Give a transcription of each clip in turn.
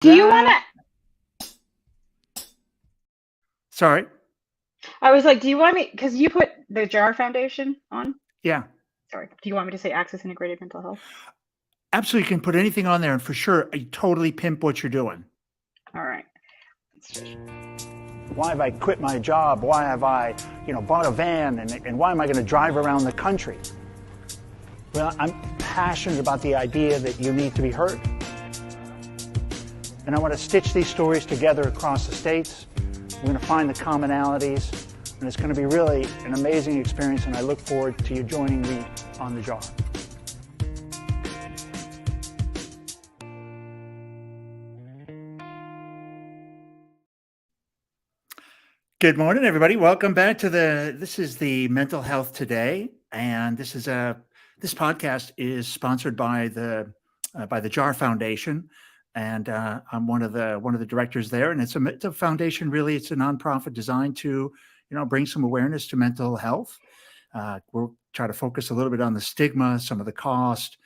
Do you want That, to? sorry. I was like, do you want me? Because you put the JAR Foundation on. Yeah, Sorry. Do you want me to say Access Integrated Mental Health? absolutely. You can put anything on there, and for sure, you totally pimp what you're doing. All right. Let's see. Why have I quit my job? Why have I, bought a van? And why am I going to drive around the country? Well, I'm passionate about the idea that you need to be heard. And I want to stitch these stories together across the states. We're going to find the commonalities. And it's going to be really an amazing experience. And I look forward to you joining me on the jar. Good morning, everybody. Welcome back to this is the Mental Health Today, and this podcast is sponsored by the JAR Foundation, and I'm one of the directors there. And it's a foundation. Really, it's a nonprofit designed to bring some awareness to mental health. We'll try to focus a little bit on the stigma, some of the cost,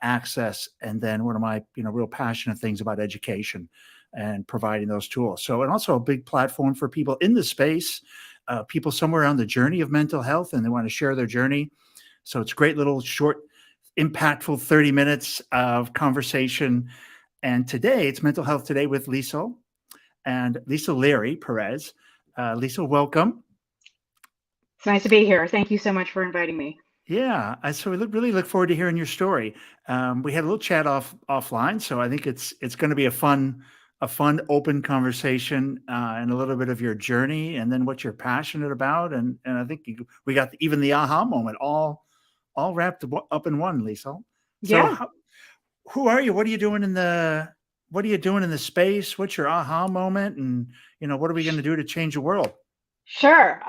access, and then one of my real passionate things about education and providing those tools. So, and also a big platform for people in the space, people somewhere on the journey of mental health, and they want to share their journey. So it's a great little short, impactful 30 minutes of conversation. And today it's Mental Health Today with Liesl and Liesl Perez. Liesl, welcome. It's nice to be here. Thank you so much for inviting me. Yeah, so we really look forward to hearing your story. We had a little chat offline, so I think it's going to be a fun, open conversation, and a little bit of your journey, and then what you're passionate about, and I think we got even the aha moment all wrapped up in one, Liesl. So, Yeah. who are you? What are you doing in the space? What's your aha moment, and what are we going to do to change the world? Sure.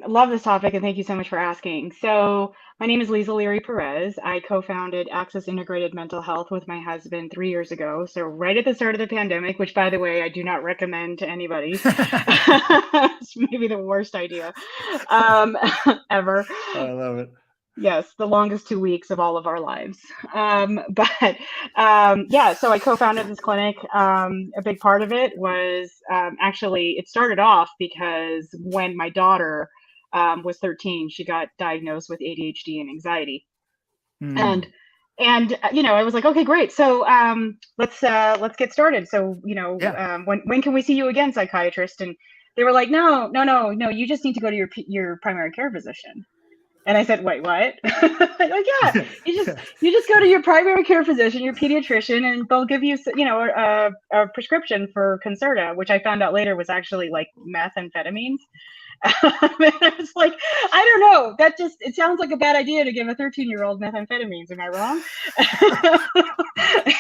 Love this topic, and thank you so much for asking. So, my name is Liesl Perez. I co-founded Access Integrated Mental Health with my husband 3 years ago. So, right at the start of the pandemic, which, by the way, I do not recommend to anybody. It's maybe the worst idea um, ever. I love it. Yes, the longest 2 weeks of all of our lives. But yeah, so I co-founded this clinic. A big part of it was actually, it started off because when my daughter was 13, she got diagnosed with ADHD and anxiety. Hmm. And I was like, okay, great. So let's get started. So Yeah. when can we see you again, psychiatrist? And they were like, no, no, no, no. You just need to go to your primary care physician. And I said, wait, what? Like, yeah, you just go to your primary care physician, your pediatrician, and they'll give you, a prescription for Concerta, which I found out later was actually like methamphetamines. And I was like, I don't know. It sounds like a bad idea to give a 13-year-old methamphetamines. Am I wrong?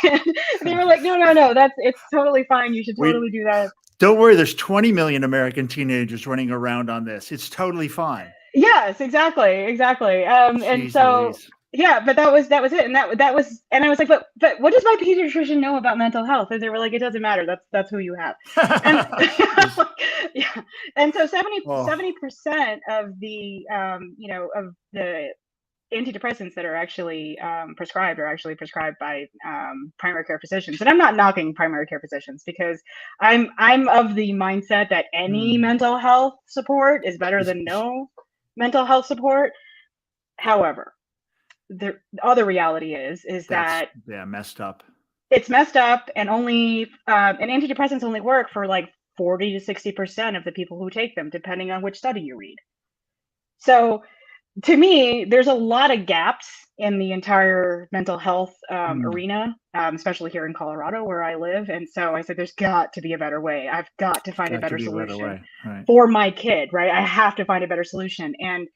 And they were like, no, no, no. It's totally fine. You should totally do that. Don't worry. There's 20 million American teenagers running around on this. It's totally fine. Yes, exactly, exactly. And Jeez so Louise. yeah, but that was it, and that was, and I was like, but what does my pediatrician know about mental health? And they were like, it doesn't matter. That's who you have. And yeah, and so 70 Oh, percent of the of the antidepressants that are actually prescribed are actually prescribed by primary care physicians. And I'm not knocking primary care physicians because I'm of the mindset that any hmm. mental health support is better than no mental health support. However, the other reality is That's that messed up. it's messed up, and only and antidepressants only work for like 40 to 60% of the people who take them, depending on which study you read. So to me, there's a lot of gaps in the entire mental health Hmm. arena, especially here in Colorado where I live. And so I said, there's got to be a better way. I've got to find a Got to better be a better solution way. Right. for my kid, right? I have to find a better solution. And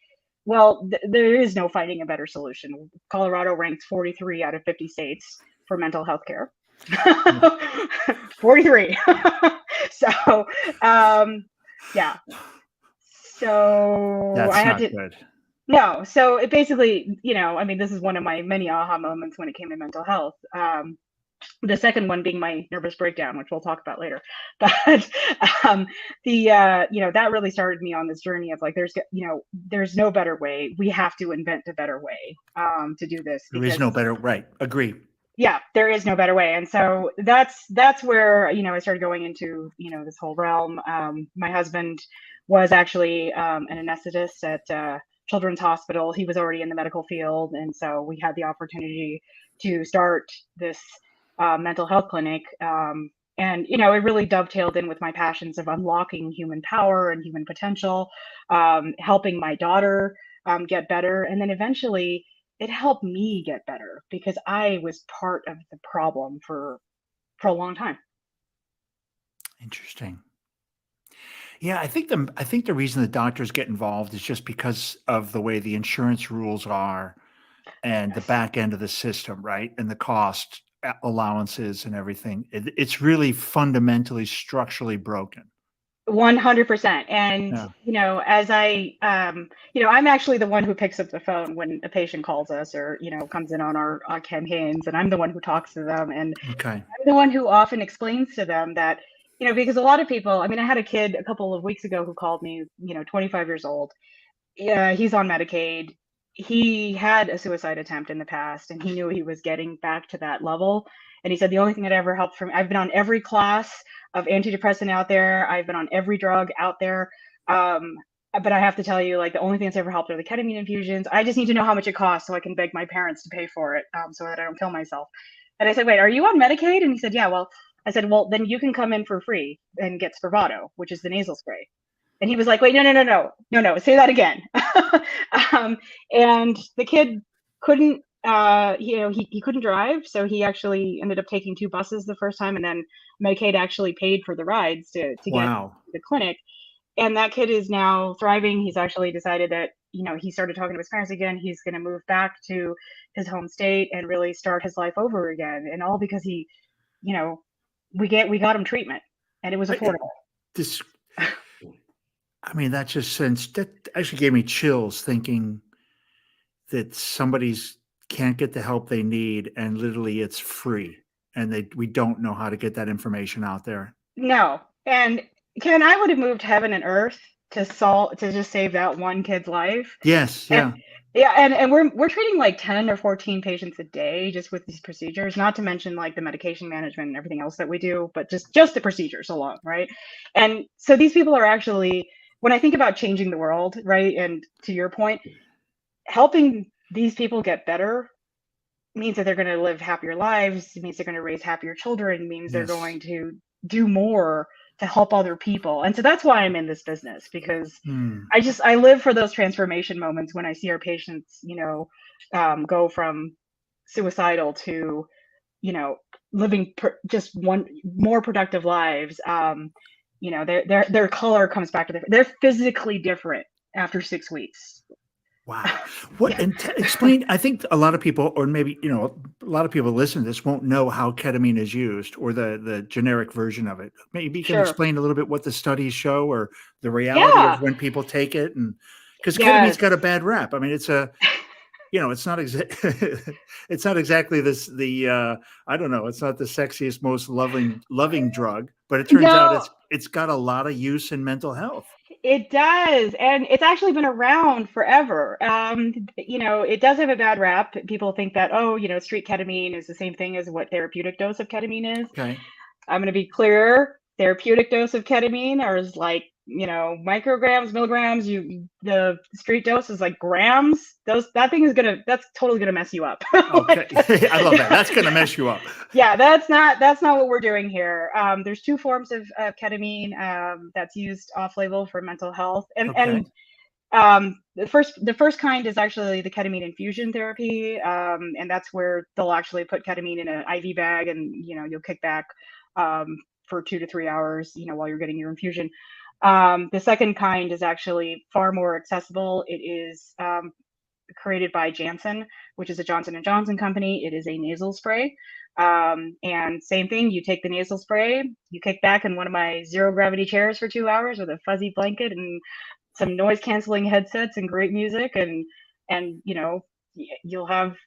well, there is no finding a better solution. Colorado ranks 43 out of 50 states for mental health care. 43. So, yeah. So I That's had not to, good. no. So it basically, I mean, this is one of my many aha moments when it came to mental health. The second one being my nervous breakdown, which we'll talk about later. But um, that really started me on this journey of like, there's no better way. We have to invent a better way to do this There is because no better. Right. Agree. Yeah, there is no better way. And so that's where, I started going into, this whole realm. My husband was actually an anesthetist at Children's Hospital. He was already in the medical field. And so we had the opportunity to start this mental health clinic. And, it really dovetailed in with my passions of unlocking human power and human potential, helping my daughter get better. And then eventually, it helped me get better because I was part of the problem for a long time. Interesting. Yeah, I think the reason the doctors get involved is just because of the way the insurance rules are and the Yes. back end of the system, right? And the cost allowances and everything. It's really fundamentally structurally broken. 100%. And, Yeah. as I'm actually the one who picks up the phone when a patient calls us or, comes in on our campaigns, and I'm the one who talks to them. And Okay. I'm the one who often explains to them that, because a lot of people, I had a kid a couple of weeks ago who called me, 25 years old. Yeah, he's on Medicaid. He had a suicide attempt in the past, and he knew he was getting back to that level. And he said, the only thing that ever helped for me, I've been on every class of antidepressant out there. I've been on every drug out there. Um, but I have to tell you, like, the only thing that's ever helped are the ketamine infusions. I just need to know how much it costs so I can beg my parents to pay for it, so that I don't kill myself. And I said, wait, are you on Medicaid? And he said, yeah. Well, I said, well, then you can come in for free and get Spravato, which is the nasal spray. And he was like, wait, no, say that again. And the kid couldn't, he couldn't drive. So he actually ended up taking 2 buses the first time. And then Medicaid actually paid for the rides to get Wow. to the clinic. And that kid is now thriving. He's actually decided that, he started talking to his parents again. He's going to move back to his home state and really start his life over again. And all because he, we got him treatment and it was affordable. This, that actually gave me chills thinking that somebody's can't get the help they need and literally it's free and we don't know how to get that information out there. No. And Ken, I would have moved heaven and earth to just save that one kid's life. Yes. Yeah. And we're treating like 10 or 14 patients a day just with these procedures, not to mention like the medication management and everything else that we do, but just the procedures alone, right? And so these people are actually, when I think about changing the world, right? And to your point, helping these people get better means that they're going to live happier lives, means they're going to raise happier children, means they're going to do more to help other people. And so that's why I'm in this business, because I live for those transformation moments when I see our patients, go from suicidal to, living just more productive lives. Their color comes back to they're physically different after 6 weeks. Wow. What? And explain, I think a lot of people, or maybe, a lot of people listening to this won't know how ketamine is used or the generic version of it. Maybe you can explain a little bit what the studies show or the reality of when people take it. And because ketamine's got a bad rap. I mean, it's it's not it's not exactly I don't know. It's not the sexiest, most loving drug, but it turns out it's got a lot of use in mental health. It does. And it's actually been around forever. It does have a bad rap. People think that, street ketamine is the same thing as what therapeutic dose of ketamine is. Okay. I'm going to be clear. Therapeutic dose of ketamine is like, micrograms, milligrams. The street dose is like grams. That's totally going to mess you up. Okay. I love that. That's going to mess you up. Yeah, that's not what we're doing here. There's 2 forms of ketamine that's used off-label for mental health, and the first kind is actually the ketamine infusion therapy, and that's where they'll actually put ketamine in an IV bag, and you'll kick back for 2 to 3 hours, while you're getting your infusion. The second kind is actually far more accessible. It is created by Janssen, which is a Johnson & Johnson company. It is a nasal spray. And same thing, you take the nasal spray, you kick back in one of my 0 gravity chairs for 2 hours with a fuzzy blanket and some noise canceling headsets and great music. And you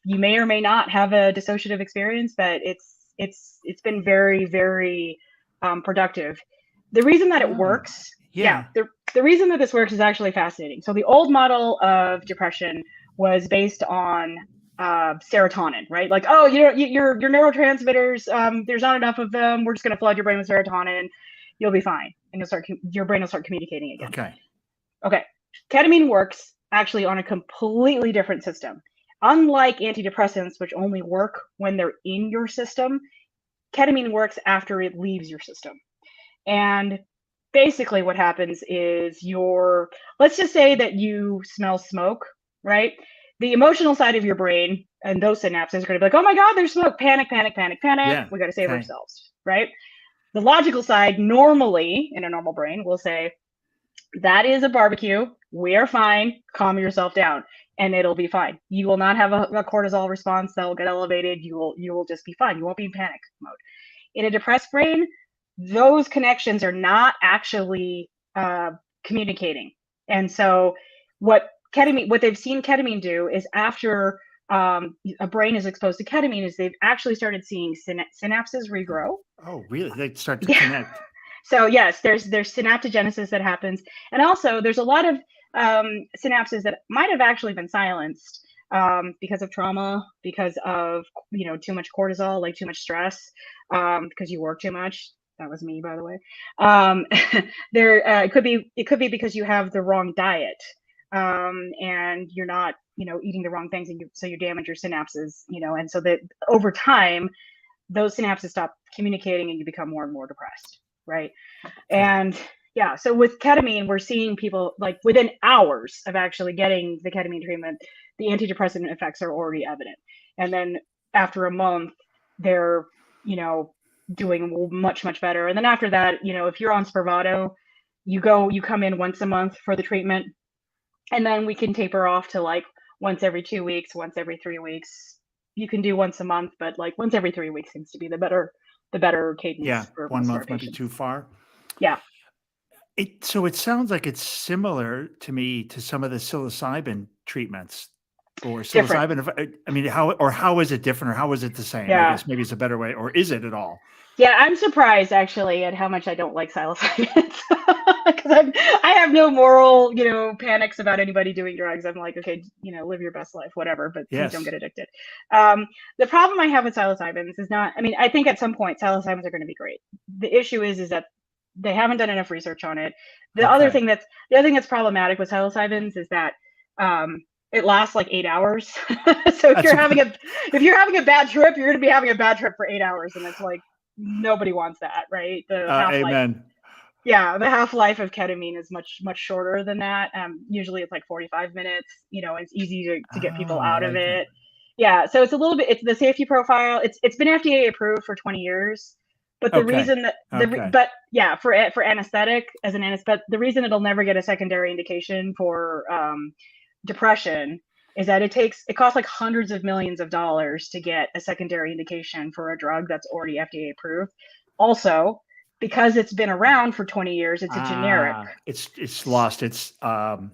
may or may not have a dissociative experience, but it's been very, very productive. The reason that it works, the reason that this works is actually fascinating. So the old model of depression was based on serotonin, right? Like, oh, your neurotransmitters, there's not enough of them. We're just going to flood your brain with serotonin. You'll be fine, and your brain will start communicating again. Okay. Ketamine works actually on a completely different system. Unlike antidepressants, which only work when they're in your system, ketamine works after it leaves your system. And basically what happens is let's just say that you smell smoke, right? The emotional side of your brain and those synapses are going to be like, oh my God, there's smoke, panic, panic, panic, panic. Yeah. We got to save ourselves, right? The logical side normally in a normal brain will say, that is a barbecue. We are fine. Calm yourself down and it'll be fine. You will not have a cortisol response that will get elevated. You will just be fine. You won't be in panic mode. In a depressed brain, those connections are not actually communicating. And so what they've seen ketamine do is after a brain is exposed to ketamine is they've actually started seeing synapses regrow. Oh, really? They start to connect. So yes, there's synaptogenesis that happens. And also there's a lot of synapses that might have actually been silenced because of trauma, because of, too much cortisol, like too much stress, because you work too much. That was me, by the way. It could be because you have the wrong diet, and you're not, eating the wrong things, and so you damage your synapses, and so that over time, those synapses stop communicating, and you become more and more depressed, right? And yeah, so with ketamine, we're seeing people like within hours of actually getting the ketamine treatment, the antidepressant effects are already evident, and then after a month, they're doing much, much better. And then after that, if you're on Spravato, you come in once a month for the treatment, and then we can taper off to like once every 2 weeks, once every 3 weeks. You can do once a month, but like once every 3 weeks seems to be the better cadence. Yeah, 1 month might be too far. Yeah. So it sounds like it's similar to me to some of the psilocybin treatments. Or psilocybin, how is it different, or how is it the same? Yeah. I guess maybe it's a better way, or is it at all? Yeah, I'm surprised actually at how much I don't like psilocybin, because I have no moral, panics about anybody doing drugs. I'm like, okay, live your best life, whatever, but please don't get addicted. The problem I have with psilocybins is not, I think at some point psilocybins are going to be great. The issue is that they haven't done enough research on it. The other thing that's problematic with psilocybins is that it lasts like 8 hours. So if you're having a bad trip, you're going to be having a bad trip for 8 hours, and it's like nobody wants that, right? Amen. Yeah, the half-life of ketamine is much, much shorter than that. Usually it's like 45 minutes. It's easy to get people out of it. Yeah, so it's a little bit. It's the safety profile. It's been FDA approved for 20 years. But the reason that for anesthetic as an anesthetic, the reason it'll never get a secondary indication for depression is that it costs like hundreds of millions of dollars to get a secondary indication for a drug that's already FDA approved. Also, because it's been around for 20 years, it's a generic. It's lost its I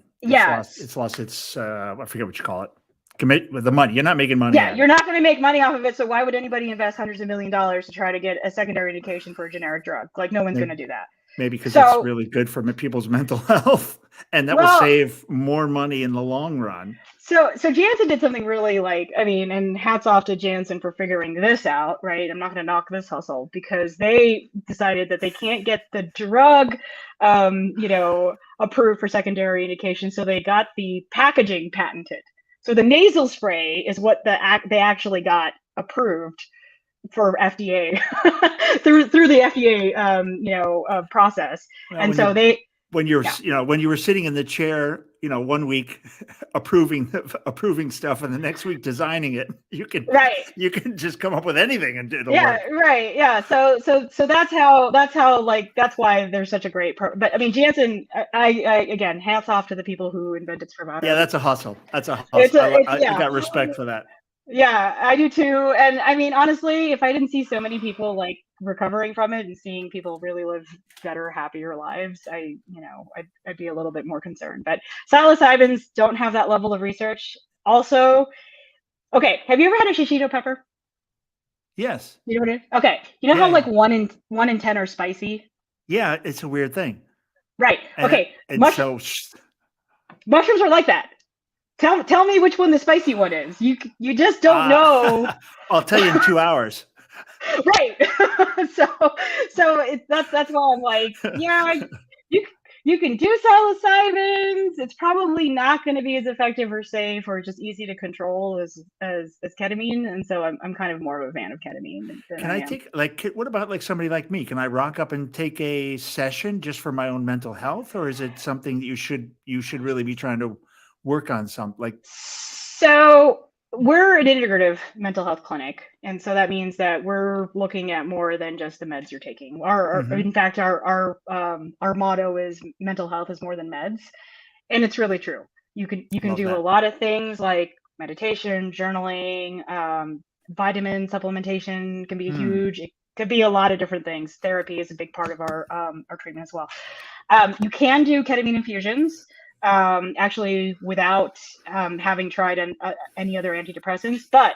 forget what you call it. Commit with the money. You're not making money. Yeah, you're not going to make money off of it. So why would anybody invest hundreds of millions of dollars to try to get a secondary indication for a generic drug? Like no one's going to do that. Maybe because it's really good for people's mental health, and that will save more money in the long run. So Janssen did something really and hats off to Janssen for figuring this out, right? I'm not going to knock this hustle, because they decided that they can't get the drug, approved for secondary indication. So they got the packaging patented. So the nasal spray is what they actually got approved for FDA through the FDA process. Well, and so when you were sitting in the chair, 1 week approving stuff, and the next week designing it, you can just come up with anything and it'll work. Right. Yeah. So that's why there's such a great but Janssen, I again, hats off to the people who invented Spravato. Yeah, that's a hustle. I've got respect for that. Yeah, I do too. And honestly, if I didn't see so many people recovering from it and seeing people really live better, happier lives, I'd be a little bit more concerned. But psilocybins don't have that level of research. Also, okay, have you ever had a shishito pepper? Yes. You know what it is? Okay. You know how 1 in 10 are spicy? Yeah, it's a weird thing. Right. Okay. And mushrooms are like that. Tell me which one the spicy one is. You just don't know. I'll tell you in 2 hours. Right. That's why I'm like, yeah, you can do psilocybins. It's probably not going to be as effective or safe or just easy to control as ketamine. And so I'm kind of more of a fan of ketamine than Can I take, like, what about like somebody like me? Can I rock up and take a session just for my own mental health, or is it something that you should really be trying to work on So we're an integrative mental health clinic, and so that means that we're looking at more than just the meds you're taking. In fact, our motto is mental health is more than meds, and it's really true. You can Love do that. a lot of things like meditation, journaling, vitamin supplementation can be huge. It could be a lot of different things. Therapy is a big part of our treatment as well. You can do ketamine infusions. Actually without having tried any other antidepressants. But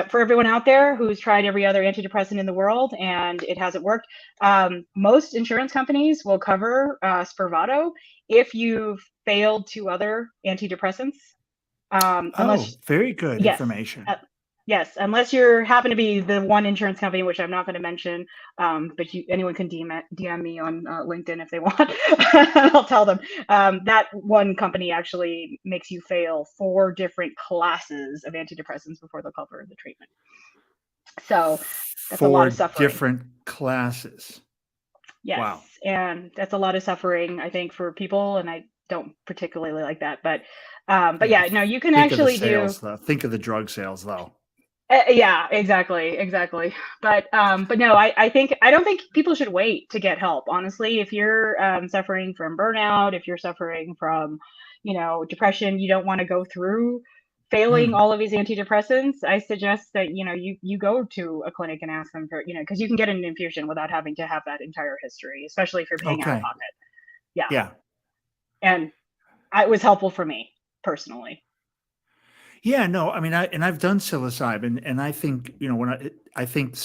for everyone out there who's tried every other antidepressant in the world and it hasn't worked, most insurance companies will cover Spravato if you've failed 2 other antidepressants. Unless, very good yes, information. Yes, unless you happen to be the one insurance company, which I'm not going to mention, but anyone can DM me on LinkedIn if they want, and I'll tell them. That one company actually makes you fail 4 different classes of antidepressants before they'll cover the treatment. So that's a lot of suffering. 4 different classes. Yes, wow. And that's a lot of suffering, I think, for people, and I don't particularly like that. But yeah, no, you can actually think of the drug sales, though. Yeah, exactly. But no, I don't think people should wait to get help. Honestly, if you're suffering from burnout, if you're suffering from, depression, you don't want to go through failing all of these antidepressants. I suggest that, you go to a clinic and ask them for, because you can get an infusion without having to have that entire history, especially if you're paying out of pocket. Yeah. And it was helpful for me personally. Yeah, no, I mean, I've done psilocybin, and I think, I think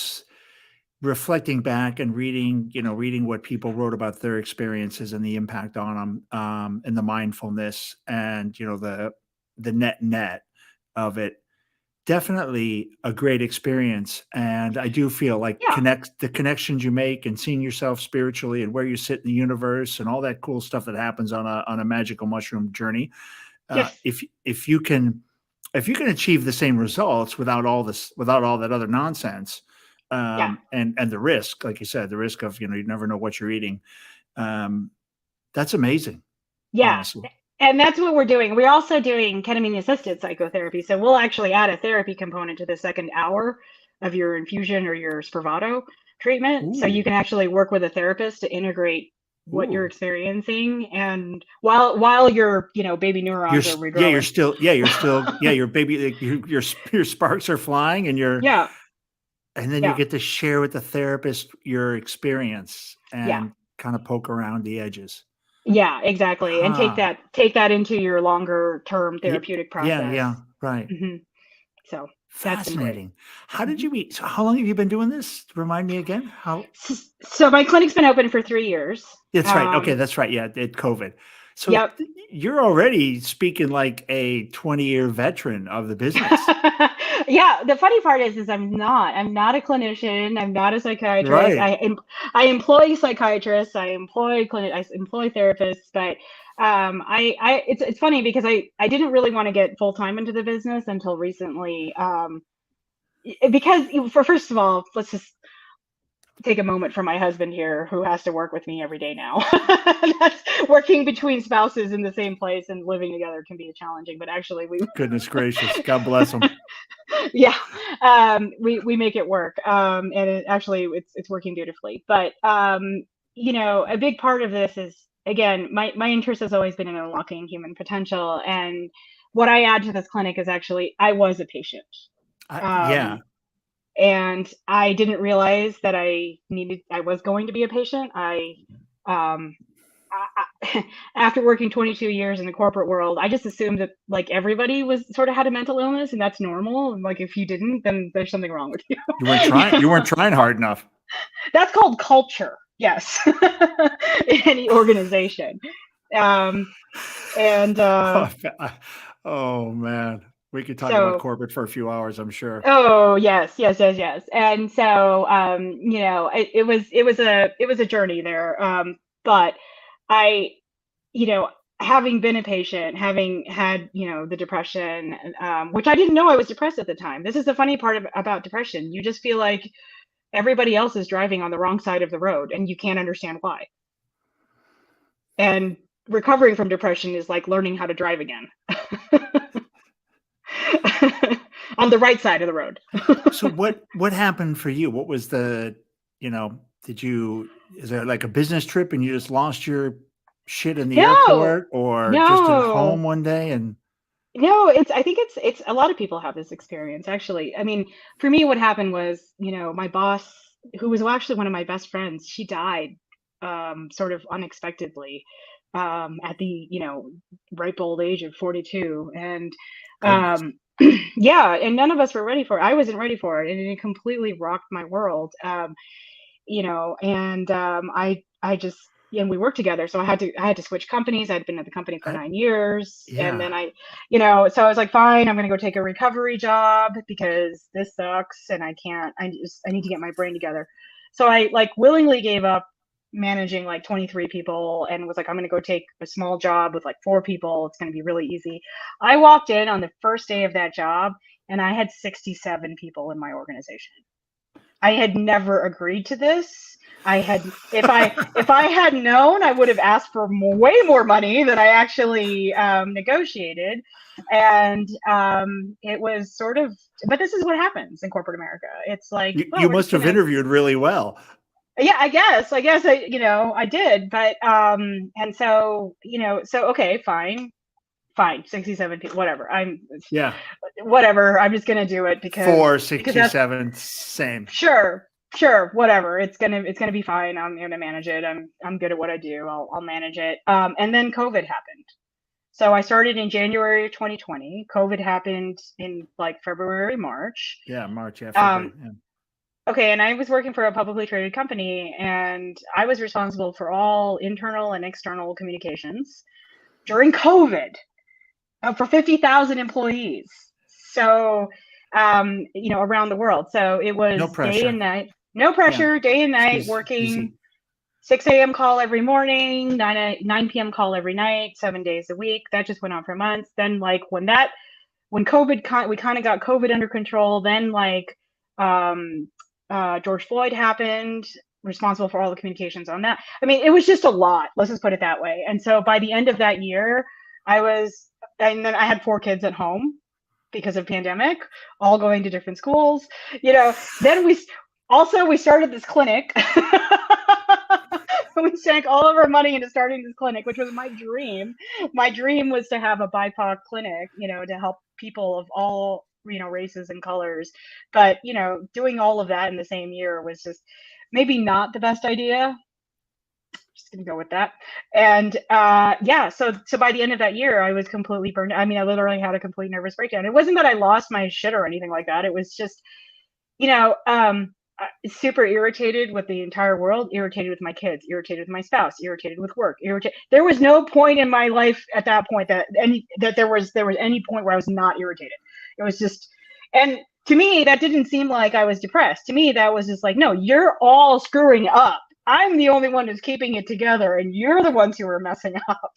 reflecting back and reading what people wrote about their experiences and the impact on them, and the mindfulness and, the net of it, definitely a great experience. And I do feel like the connections you make and seeing yourself spiritually and where you sit in the universe and all that cool stuff that happens on a magical mushroom journey. Yes. If you can achieve the same results without all that other nonsense, and the risk, like you said, the risk of, you never know what you're eating. That's amazing. Yeah. Honestly. And that's what we're doing. We're also doing ketamine assisted psychotherapy. So we'll actually add a therapy component to the second hour of your infusion or your Spravato treatment. Ooh. So you can actually work with a therapist to integrate what you're experiencing, and while your baby neurons are regrowing. Your baby, your sparks are flying, and and then you get to share with the therapist your experience and kind of poke around the edges. Yeah, exactly. And take that into your longer term therapeutic process. Yeah, right. Mm-hmm. So fascinating. How did you meet? So how long have you been doing this? Remind me again. So my clinic's been open for 3 years. That's right. Okay, that's right. Yeah, COVID. So you're already speaking like a 20-year veteran of the business. Yeah. The funny part is I'm not a clinician. I'm not a psychiatrist. Right. I employ psychiatrists. I employ therapists, but it's funny because I didn't really want to get full time into the business until recently. Because first of all, let's just take a moment for my husband here, who has to work with me every day now. That's working between spouses in the same place and living together can be challenging, but actually goodness gracious, God bless them. Yeah. We make it work. And it's working beautifully, but a big part of this is, again, my interest has always been in unlocking human potential. And what I add to this clinic is actually, I was a patient. And I didn't realize that I was going to be a patient. After working 22 years in the corporate world, I just assumed that like everybody had a mental illness, and that's normal. And like, if you didn't, then there's something wrong with you. You weren't trying hard enough. That's called culture. Yes. In any organization. Oh man, we could talk about So, corporate for a few hours, I'm sure. oh yes, yes, yes, yes. And so, it was a journey there. But I, you know, having been a patient, having had, the depression, which I didn't know I was depressed at the time. This is the funny part about depression. You just feel like everybody else is driving on the wrong side of the road and you can't understand why. And recovering from depression is like learning how to drive again on the right side of the road. So what happened for you? What was the, is there like a business trip and you just lost your shit in the No, airport or just at home no, one day? And no. I think it's a lot of people have this experience actually. I mean, for me, what happened was, my boss, who was actually one of my best friends, she died, sort of unexpectedly, at the, ripe old age of 42. And, goodness. um, yeah, and none of us were ready for it. I wasn't ready for it, and it completely rocked my world. And I just, and we worked together, so I had to switch companies. I'd been at the company for I, 9 years, and then yeah. so I was like, fine, I'm gonna go take a recovery job because this sucks, and I need to get my brain together. So I like willingly gave up managing like 23 people and was like, I'm gonna go take a small job with like 4 people. It's gonna be really easy. I walked in on the first day of that job, and I had 67 people in my organization. I had never agreed to this. I had, if I had known, I would have asked for way more money than I actually negotiated, and it was sort of. But this is what happens in corporate America. It's like, well, You we're just must have gonna. interviewed really well. Yeah, I guess I did, but and so so okay, fine, 67 people, whatever. Yeah. Whatever. I'm just gonna do it Four because that's. 67, same. Sure, whatever. It's gonna be fine. I'm gonna manage it. I'm good at what I do. I'll manage it. And then COVID happened. So I started in January 2020. COVID happened in like February, March. Yeah, March, yeah, February. Um, Yeah. okay, and I was working for a publicly traded company, and I was responsible for all internal and external communications during COVID, for 50,000 employees. So, around the world. So it No was day and pressure. night, no Yeah. pressure, day and night, She's working easy. 6 a.m. call every morning, 9 p.m. call every night, 7 days a week. That just went on for months. Then, like, when COVID, we kind of got COVID under control. Then, like, um, George Floyd happened, responsible for all the communications on that. I mean, it was just a lot. Let's just put it that way. And so by the end of that year, and then I had 4 kids at home because of pandemic, all going to different schools. Then we started this clinic. We sank all of our money into starting this clinic, which was my dream. My dream was to have a BIPOC clinic, to help people of all, races and colors. But, doing all of that in the same year was just maybe not the best idea. Just gonna go with that. And yeah, so by the end of that year, I was completely burned. I mean, I literally had a complete nervous breakdown. It wasn't that I lost my shit or anything like that. It was just, you know, um, super irritated with the entire world, irritated with my kids, irritated with my spouse, irritated with work, irritated. There was no point in my life at that point that there was any point where I was not irritated. It was just, and to me, that didn't seem like I was depressed. To me, that was just like, no, you're all screwing up. I'm the only one who's keeping it together, and you're the ones who are messing up.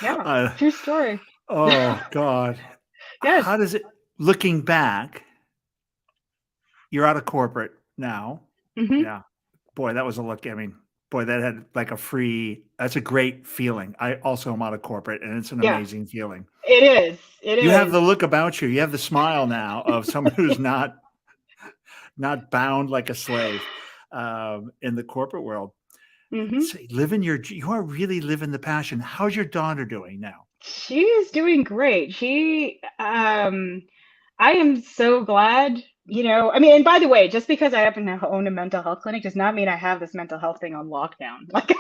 Yeah, Uh, true story. oh God. Yes. How does it, looking back, you're out of corporate now. Hmm. Yeah. Boy, that was a look. I mean, boy, that had like that's a great feeling. I also am out of corporate and it's an Yeah, amazing feeling. it is. It You have is. the look about you. You have the smile now of someone who's not bound like a slave in the corporate world. Hmm. So you are really living the passion. How's your daughter doing now? She is doing great. I am so glad, I mean, and by the way, just because I happen to own a mental health clinic does not mean I have this mental health thing on lockdown. Like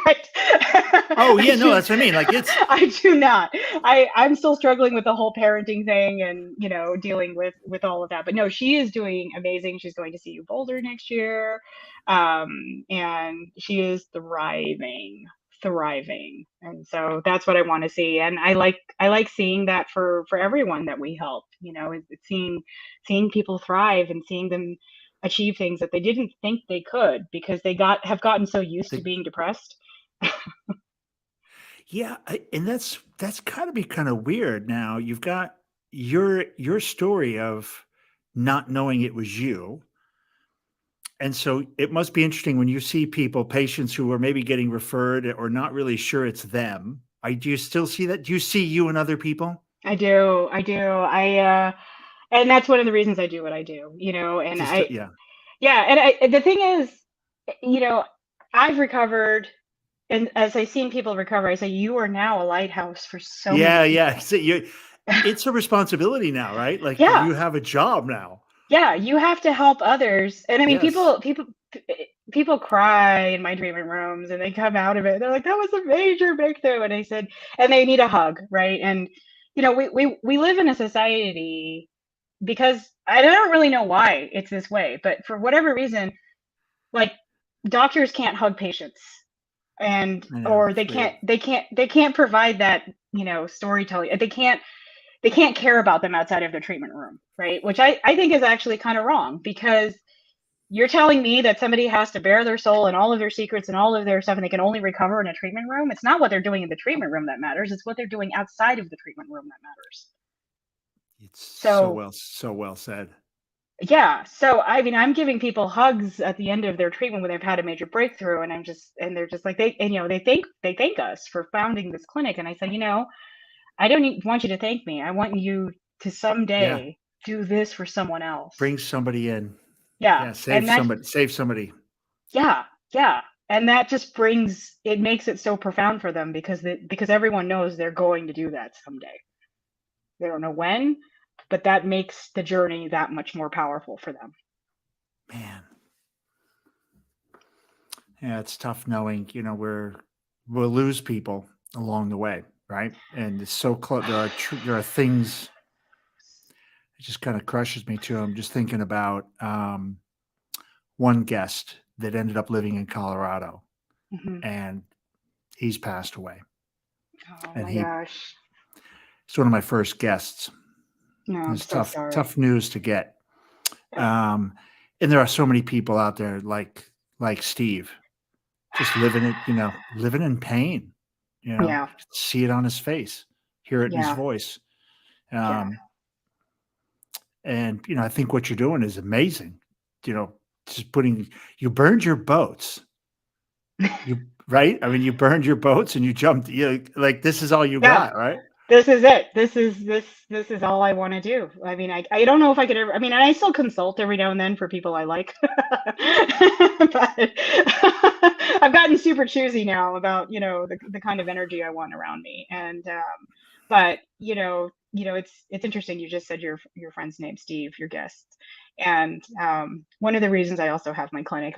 Oh I yeah, no, do, that's what I mean. Like it's I do not. I'm still struggling with the whole parenting thing and, dealing with all of that. But no, she is doing amazing. She's going to see you Boulder next year. And she is thriving, thriving. And so that's what I want to see. And I like seeing that for everyone that we help, it's seeing people thrive and seeing them achieve things that they didn't think they could because they have gotten so used to being depressed. Yeah, and that's got to be kind of weird. Now you've got your story of not knowing it was you, and so it must be interesting when you see patients who are maybe getting referred or not really sure it's them. Do you still see that? Do you see you and other people? I do. And that's one of the reasons I do what I do, and and the thing is, I've recovered. And as I've seen people recover, I say, you are now a lighthouse for so many people. So it's a responsibility now, right? Like you have a job now. Yeah, you have to help others. And I mean, Yes. people cry in my treatment rooms and they come out of it. They're like, that was a major breakthrough. And I said, and they need a hug, right? And, we live in a society because I don't really know why it's this way, but for whatever reason, like doctors can't hug patients. Or they can't provide that, storytelling. They can't care about them outside of their treatment room, right? Which I think is actually kind of wrong, because you're telling me that somebody has to bare their soul and all of their secrets and all of their stuff and they can only recover in a treatment room. It's not what they're doing in the treatment room that matters. It's what they're doing outside of the treatment room that matters. It's so well said. Yeah. So, I mean, I'm giving people hugs at the end of their treatment when they've had a major breakthrough. And they're just like, they thank us for founding this clinic. And I said, I don't want you to thank me. I want you to someday do this for someone else. Bring somebody in. Yeah. Save somebody. Yeah. Yeah. And that just makes it so profound for them because everyone knows they're going to do that someday. They don't know when, but that makes the journey that much more powerful for them. Man. Yeah, it's tough knowing, we'll lose people along the way, right? And it's so close. There are things, it just kind of crushes me too. I'm just thinking about one guest that ended up living in Colorado, and he's passed away. Oh my gosh. It's one of my first guests. No, it's tough news to get. And there are so many people out there like Steve, just living in pain, see it on his face, hear it in his voice. And, I think what you're doing is amazing. Just you burned your boats, right? I mean, you burned your boats and you jumped, this is all you got, right? This is it. This is all I want to do. I mean, I don't know if I could ever, and I still consult every now and then for people I like, but I've gotten super choosy now about, the kind of energy I want around me. And, but, it's interesting. You just said your friend's name, Steve, your guest. And, one of the reasons I also have my clinic,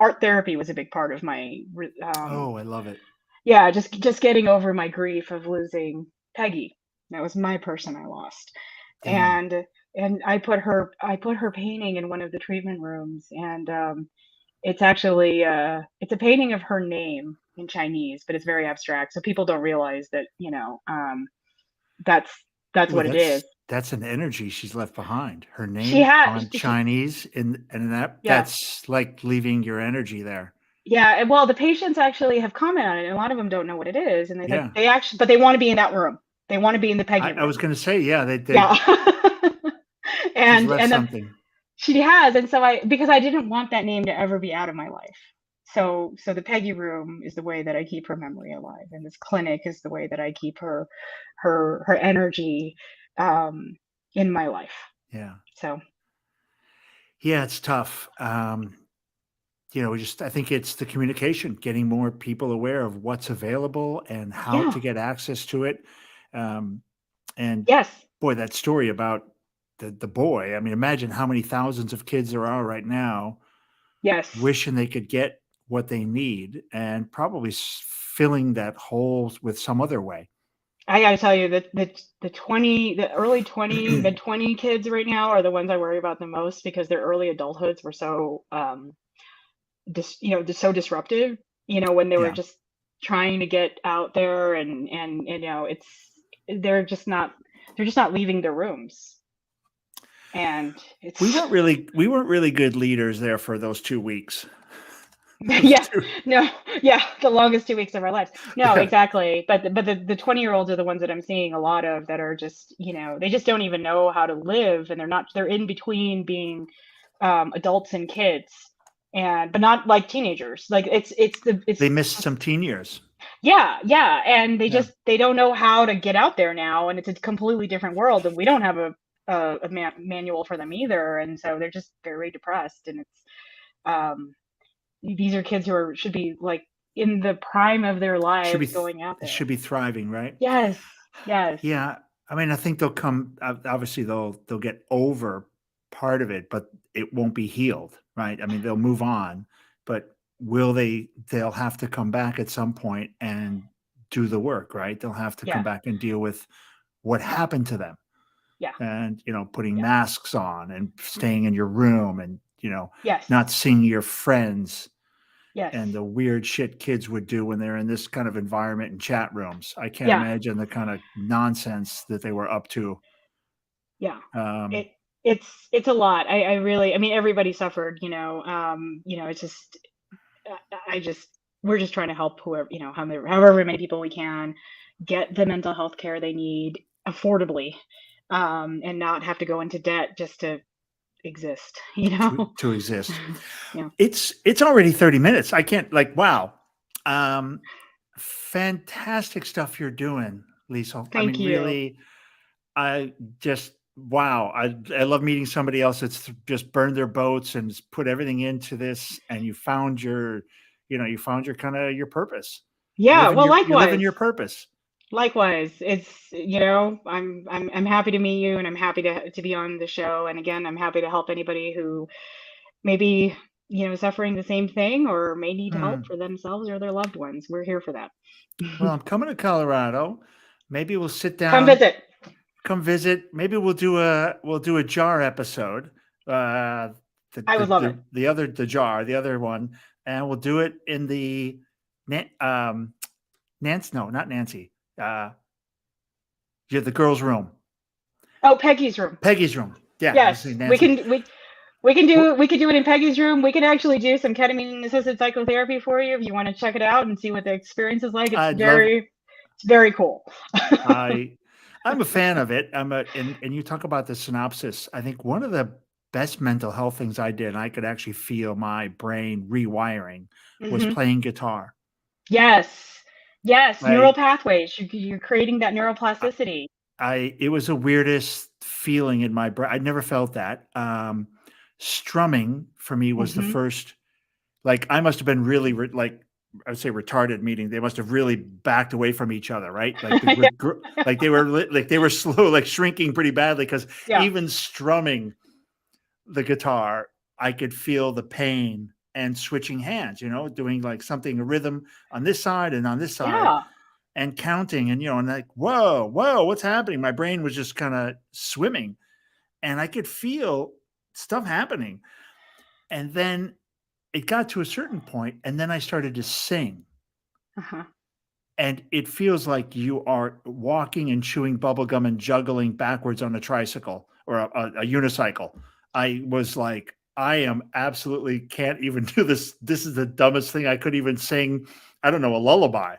art therapy was a big part of my, I love it. Yeah, just getting over my grief of losing Peggy. That was my person I lost. Damn. And I put her painting in one of the treatment rooms, and it's actually it's a painting of her name in Chinese, but it's very abstract, so people don't realize that that's what it is. That's an energy she's left behind. Her name on Chinese, and that's like leaving your energy there. Yeah, well, the patients actually have commented on it, and a lot of them don't know what it is, and but they want to be in that room. They want to be in the Peggy room. I was going to say, they and something. She has, and so because I didn't want that name to ever be out of my life. So the Peggy room is the way that I keep her memory alive, and this clinic is the way that I keep her energy in my life. Yeah. So. Yeah, it's tough. I think it's the communication, getting more people aware of what's available and how to get access to it. And boy, that story about the boy, I mean, imagine how many thousands of kids there are right now. Yes. Wishing they could get what they need and probably filling that hole with some other way. I got to tell you that the early 20, mid 20 kids right now are the ones I worry about the most, because their early adulthoods were so, just so disruptive, when they were Yeah. just trying to get out there, and they're just not leaving their rooms. And it's We weren't really good leaders there for those 2 weeks. yeah, no, yeah, the longest 2 weeks of our lives. No, Yeah. exactly. But the 20-year-olds are the ones that I'm seeing a lot of, that are just, they just don't even know how to live, and they're in between being adults and kids, but not like teenagers. Like They missed some teen years. yeah, and Yeah. they don't know how to get out there now, and it's a completely different world, and we don't have a manual for them either, and so they're just very depressed, and it's um these are kids who should be like in the prime of their lives going out there. Should be thriving, right? Yes. Yeah. I mean, I think they'll come. Obviously, they'll get over part of it, but it won't be healed, right? I mean, they'll move on, but will they? They'll have to come back at some point and do the work, right? They'll have to come Yeah. back and deal with what happened to them, Yeah. and putting Yeah. masks on and staying in your room, and Yes. not seeing your friends. Yes. And the weird shit kids would do when they're in this kind of environment in chat rooms. I can't Yeah. imagine the kind of nonsense that they were up to. Yeah. Um, It's a lot. I really, I mean, everybody suffered, it's just, we're just trying to help whoever, however many people we can get the mental health care they need affordably, and not have to go into debt just to exist, to exist. Yeah. It's already 30 minutes. I can't, wow. Fantastic stuff you're doing, Liesl. I Thank mean, you. really, I just, wow. I love meeting somebody else that's just burned their boats and put everything into this, and you found your kind of your purpose. Yeah. Well, You're living likewise. your purpose. Likewise, it's I'm happy to meet you, and I'm happy to be on the show. And again, I'm happy to help anybody who maybe suffering the same thing, or may need help for themselves or their loved ones. We're here for that. Well, I'm coming to Colorado. Maybe we'll sit down. Come visit. Come visit. Maybe we'll do a jar episode. I would love it. The other one, and we'll do it in the Nancy. No, not Nancy. The girls' room. Oh, Peggy's room. Peggy's room. Yeah. Yes, we can do it in Peggy's room. We can actually do some ketamine assisted psychotherapy for you if you want to check it out and see what the experience is like. It's very cool. I'm a fan of it. And you talk about the synopsis. I think one of the best mental health things I did, and I could actually feel my brain rewiring, was playing guitar. Yes. Neural pathways. You're creating that neuroplasticity. It was the weirdest feeling in my brain. I'd never felt that. Strumming for me was the first, I must have been really I would say retarded, meaning they must have really backed away from each other, right? They were slow, shrinking pretty badly, because even strumming the guitar, I could feel the pain, and switching hands, doing a rhythm on this side and on this side, and counting, and whoa, what's happening? My brain was just kind of swimming, and I could feel stuff happening. And then it got to a certain point, and then I started to sing. And it feels like you are walking and chewing bubblegum and juggling backwards on a tricycle or a unicycle. I was like, I am absolutely can't even do this. This is the dumbest thing. I could even sing, I don't know, a lullaby.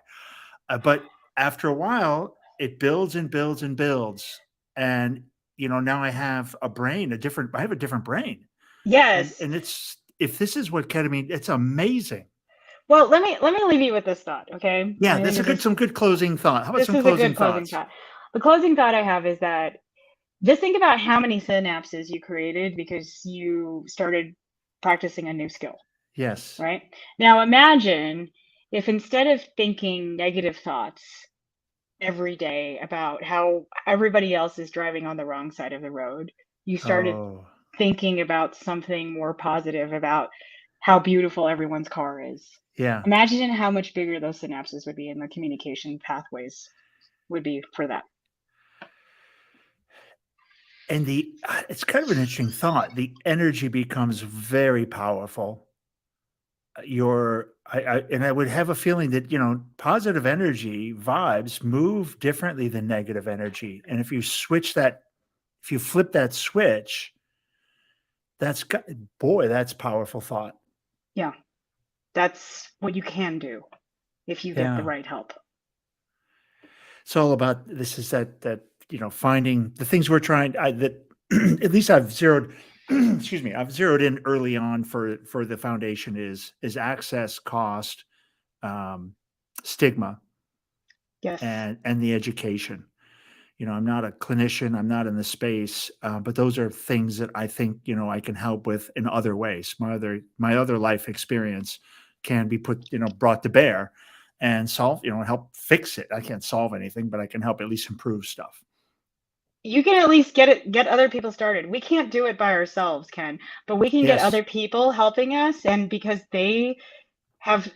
But after a while, it builds and builds and builds. And, now I have a different brain. Yes. And if this is what ketamine, it's amazing. Well, let me leave you with this thought, okay? Yeah, that's some good closing thought. How about some closing thoughts? The closing thought I have is that just think about how many synapses you created because you started practicing a new skill. Yes. Right? Now imagine if, instead of thinking negative thoughts every day about how everybody else is driving on the wrong side of the road, you started thinking about something more positive, about how beautiful everyone's car is. Yeah. Imagine how much bigger those synapses would be, and the communication pathways would be for that. And it's kind of an interesting thought. The energy becomes very powerful and I would have a feeling that, positive energy vibes move differently than negative energy. And if you flip that switch, that's powerful thought. Yeah. That's what you can do if you get the Yeah. right help. It's all about, this is that finding the things we're trying, that at least I've zeroed, excuse me, I've zeroed in early on for the foundation is access, cost, stigma, Yes. and the education. I'm not a clinician, I'm not in the space, but those are things that I think, I can help with in other ways. My other life experience can be brought to bear and solve, help fix it. I can't solve anything, but I can help at least improve stuff. You can at least get other people started. We can't do it by ourselves, Ken, but we can get Yes. other people helping us, and because they have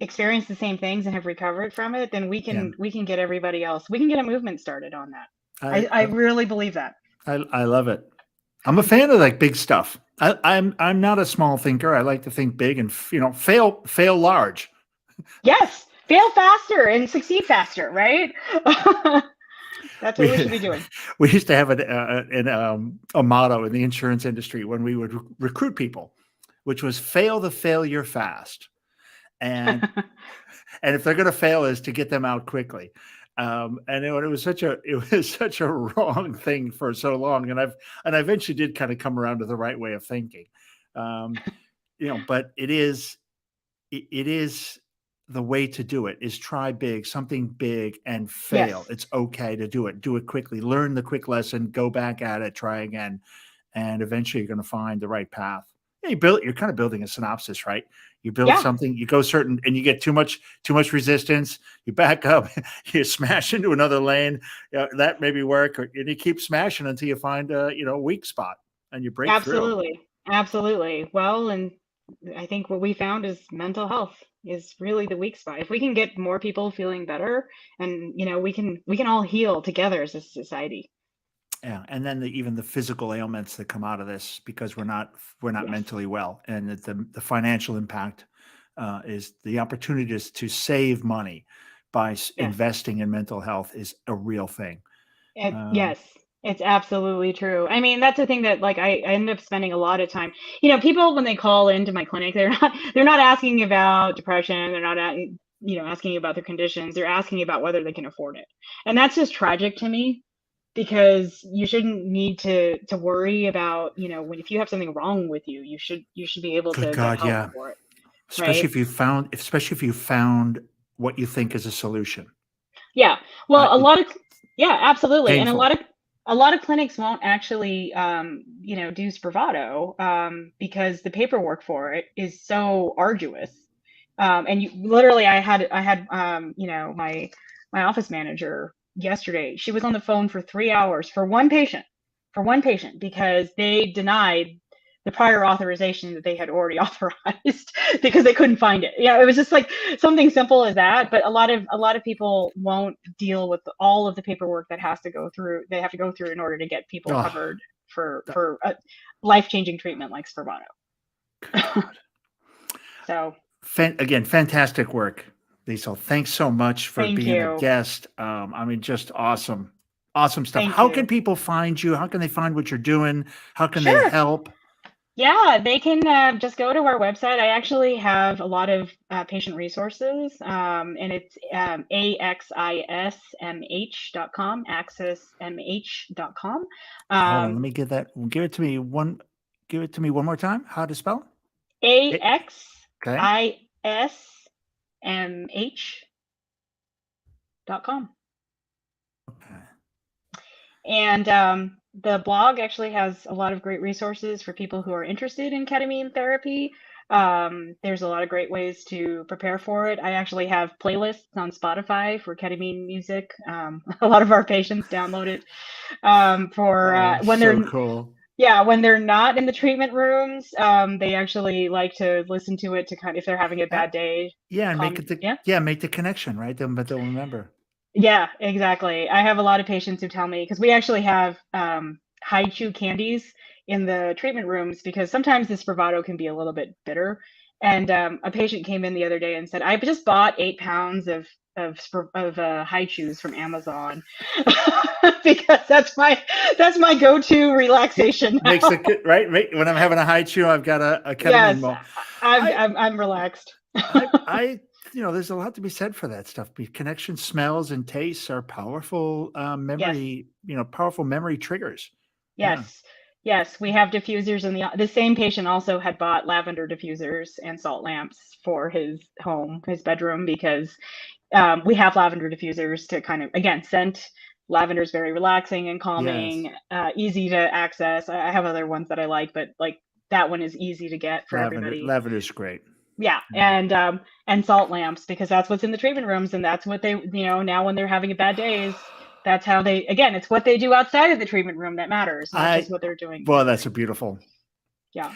experienced the same things and have recovered from it, then we can get everybody else. We can get a movement started on that. I really believe that. I love it. I'm a fan of like big stuff. I'm not a small thinker. I like to think big and fail large. Yes, fail faster and succeed faster, right? That's what we should be doing. We used to have a motto in the insurance industry when we would recruit people, which was fail the failure fast. And and if they're going to fail, is to get them out quickly. And it was such a wrong thing for so long. And I eventually did kind of come around to the right way of thinking. But it is the way to do it is try something big and fail. Yes. It's okay to do it quickly, learn the quick lesson, go back at it, try again. And eventually you're going to find the right path. You're kind of building a synopsis, right? You build something, you go certain, and you get too much resistance. You back up, you smash into another lane. That maybe work, and you keep smashing until you find a weak spot and you break through. Absolutely. Well, and I think what we found is mental health is really the weak spot. If we can get more people feeling better, and we can all heal together as a society. Yeah, and then even the physical ailments that come out of this because we're not mentally well, and the financial impact is the opportunity to save money by investing in mental health is a real thing. Yes, it's absolutely true. I mean, that's the thing that I end up spending a lot of time. People when they call into my clinic, they're not asking about depression. They're not asking about their conditions. They're asking about whether they can afford it, and that's just tragic to me. Because you shouldn't need to worry about, if you have something wrong with you, you should be able to get help for it. Especially if you found what you think is a solution. Yeah. Well, absolutely. Painful. And a lot of clinics won't actually, do Spravato, because the paperwork for it is so arduous. And literally, I had, my office manager yesterday, she was on the phone for 3 hours for one patient because they denied the prior authorization that they had already authorized because they couldn't find it. It was just like something simple as that. But a lot of people won't deal with all of the paperwork that they have to go through in order to get people covered for a life-changing treatment like Spravato. So again, fantastic work, Liesl. Thanks so much for being a guest. Just awesome stuff. How can people find you? How can they find what you're doing? How can they help? Yeah, they can just go to our website. I actually have a lot of patient resources, and it's axismh.com, axismh.com. Hold on, let me get that. Give it to me one more time. How to spell? axismh.com. Okay. And the blog actually has a lot of great resources for people who are interested in ketamine therapy. There's a lot of great ways to prepare for it. I actually have playlists on Spotify for ketamine music. A lot of our patients download it when they're cool. Yeah, when they're not in the treatment rooms, they actually like to listen to it to if they're having a bad day. Yeah, and make the connection, right? But they'll remember. Yeah, exactly. I have a lot of patients who tell me, because we actually have high chew candies in the treatment rooms, because sometimes the Spravato can be a little bit bitter. And a patient came in the other day and said, "I just bought 8 pounds of high chews from Amazon because that's my go-to relaxation now." Makes it good, right? When I'm having a high chew, I've got a ketamine ball. I'm relaxed. I there's a lot to be said for that stuff. Connection, smells, and tastes are powerful memory. Powerful memory triggers. Yes. Yes, we have diffusers the same patient also had bought lavender diffusers and salt lamps for his bedroom, because we have lavender diffusers to kind of, again, scent. Lavender is very relaxing and calming, easy to access. I have other ones that I like, but like that one is easy to get for everybody. Lavender's great. Yeah. And salt lamps, because that's what's in the treatment rooms, and that's what they, now when they're having a bad days, that's how they, again, it's what they do outside of the treatment room that matters, not just what they're doing. Well, that's a beautiful. Yeah.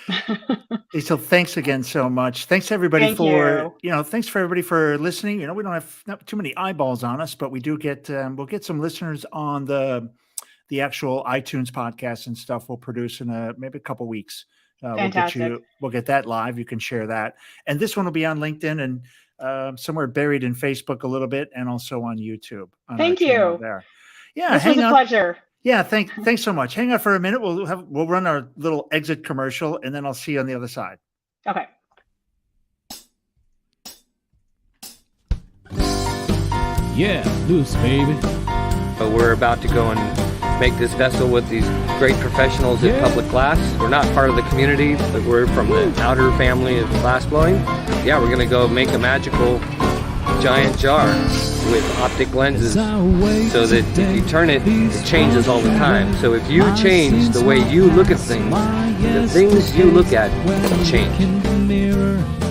So thanks again so much. Thanks everybody thanks for everybody for listening. We don't have not too many eyeballs on us, but we do get, we'll get some listeners on the actual iTunes podcast and stuff we'll produce in maybe a couple weeks. Fantastic. We'll get that live. You can share that. And this one will be on LinkedIn and somewhere buried in Facebook a little bit, and also on YouTube. Thank you. There. Yeah. This was a pleasure. Yeah. Thanks so much. Hang on for a minute. We'll run our little exit commercial, and then I'll see you on the other side. Okay. Yeah, loose, baby. We're about to go and make this vessel with these great professionals at Public Glass. We're not part of the community, but we're from the outer family of glassblowing. Yeah, we're going to go make a magical giant jar with optic lenses so that if you turn it, it changes all the time. So if you change the way you look at things, the things you look at change.